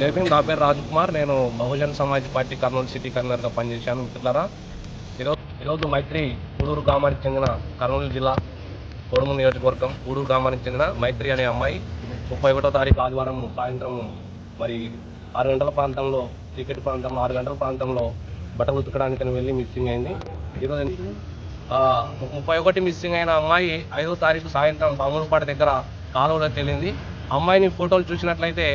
జైభీం. నా పేరు రాజ్కుమార్. నేను బహుజన్ సమాజ్ పార్టీ కర్నూలు సిటీ కన్వీనర్గా పనిచేశాను. మిత్రులారా, ఈరోజు మైత్రి పూడూరు గ్రామానికి చెందిన కర్నూలు జిల్లా కొడుమూరు నియోజకవర్గం పూడూరు గ్రామానికి చెందిన మైత్రి అనే అమ్మాయి 31వ తారీఖు ఆదివారం సాయంత్రం మరి 6 గంటల ప్రాంతంలో చీకటి ప్రాంతంలో 6 గంటల ప్రాంతంలో బట్టలు ఉతకడానికి వెళ్ళి మిస్సింగ్ అయింది. ఈరోజు 31 మిస్సింగ్ అయిన అమ్మాయి 5వ తారీఖు సాయంత్రం పాములపాడు దగ్గర కాలువలో తేలింది. అమ్మాయిని ఫోటోలు చూసినట్లయితే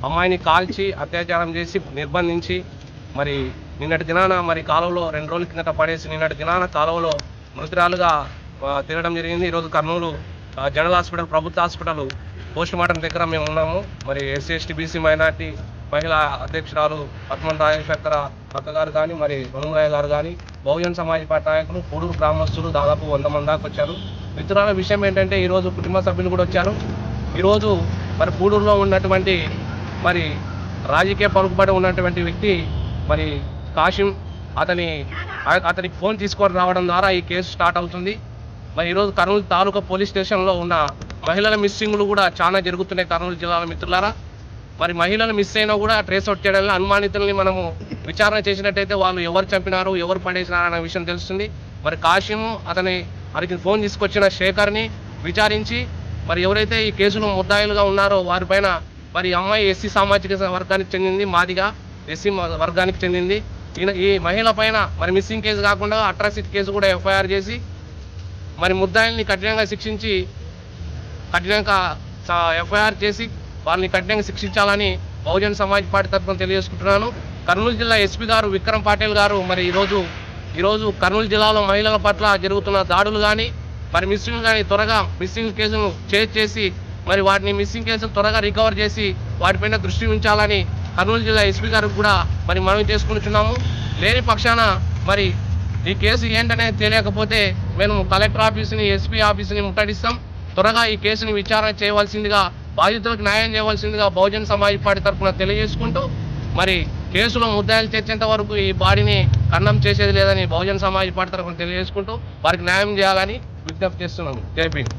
అమ్మాయిని కాల్చి అత్యాచారం చేసి నిర్బంధించి మరి నిన్నటి దినాన మరి కాలువలో 2 రోజుల కిందట పడేసి నిన్నటి దినాన కాలువలో మృతురాలుగా తిరగడం జరిగింది. ఈరోజు కర్నూలు జనరల్ హాస్పిటల్ ప్రభుత్వ హాస్పిటల్ పోస్ట్ మార్టం దగ్గర మేము ఉన్నాము. మరి ఎస్సీ ఎస్టీ బీసీ మైనార్టీ మహిళా అధ్యక్షురాలు పద్మన్ రాజశేఖర అక్క గారు కానీ మరి వనుమరాయ గారు కానీ బహుజన్ సమాజ్ పార్టీ నాయకులు పూడూరు గ్రామస్తులు దాదాపు 100 మంది దాకా వచ్చారు. మిత్రుల విషయం ఏంటంటే ఈరోజు కుటుంబ సభ్యులు కూడా వచ్చారు. ఈరోజు మరి పూడూరులో ఉన్నటువంటి మరి రాజకీయ పలుకుబడి ఉన్నటువంటి వ్యక్తి మరి కాశీం అతనికి ఫోన్ తీసుకొని రావడం ద్వారా ఈ కేసు స్టార్ట్ అవుతుంది. మరి ఈరోజు కర్నూలు తాలూకా పోలీస్ స్టేషన్లో ఉన్న మహిళల మిస్సింగ్లు కూడా చాలా జరుగుతున్నాయి కర్నూలు జిల్లాలో. మిత్రులారా, మరి మహిళలు మిస్ అయినా కూడా ట్రేస్ అవుట్ చేయడంలో అనుమానితుల్ని మనము విచారణ చేసినట్టయితే వాళ్ళు ఎవరు చంపినారు ఎవరు పడేసినారు అనే విషయం తెలుస్తుంది. మరి కాశీం అతనికి ఫోన్ తీసుకొచ్చిన శేఖర్ని విచారించి మరి ఎవరైతే ఈ కేసులో ముద్దాయిలుగా ఉన్నారో వారిపైన మరి అమ్మాయి ఎస్సీ సామాజిక వర్గానికి చెందింది, మాదిగా ఎస్సీ వర్గానికి చెందింది. ఈ మహిళ పైన మరి మిస్సింగ్ కేసు కాకుండా అట్రాసిటీ కేసు కూడా ఎఫ్ఐఆర్ చేసి మరి ముద్దాయిల్ని కఠినంగా శిక్షించి ఎఫ్ఐఆర్ చేసి వాళ్ళని కఠినంగా శిక్షించాలని బహుజన్ సమాజ్ పార్టీ తరఫున తెలియజేసుకుంటున్నాను. కర్నూలు జిల్లా ఎస్పీ గారు విక్రమ్ పాటిల్ గారు మరి ఈరోజు కర్నూలు జిల్లాలో మహిళల పట్ల జరుగుతున్న దాడులు కానీ మరి మిస్సింగ్ కానీ త్వరగా మిస్సింగ్ కేసును చేసి మరి వాటిని మిస్సింగ్ కేసులు త్వరగా రికవర్ చేసి వాటిపైన దృష్టి ఉంచాలని కర్నూలు జిల్లా ఎస్పీ గారికి కూడా మరి మనం చేసుకుంటున్నాము. లేని పక్షాన మరి ఈ కేసు ఏంటనేది తెలియకపోతే మేము కలెక్టర్ ఆఫీసుని ఎస్పీ ఆఫీసుని ముట్టడిస్తాం. త్వరగా ఈ కేసుని విచారణ చేయవలసిందిగా బాధితులకు న్యాయం చేయవలసిందిగా బహుజన్ సమాజ్ పార్టీ తరఫున తెలియజేసుకుంటూ మరి కేసులో ముద్దాయిలు తెచ్చేంత వరకు ఈ బాడీని ఖండం చేసేది లేదని బహుజన్ సమాజ్ పార్టీ తరఫున తెలియజేసుకుంటూ వారికి న్యాయం చేయాలని విజ్ఞప్తి చేస్తున్నాము. జై భీమ్.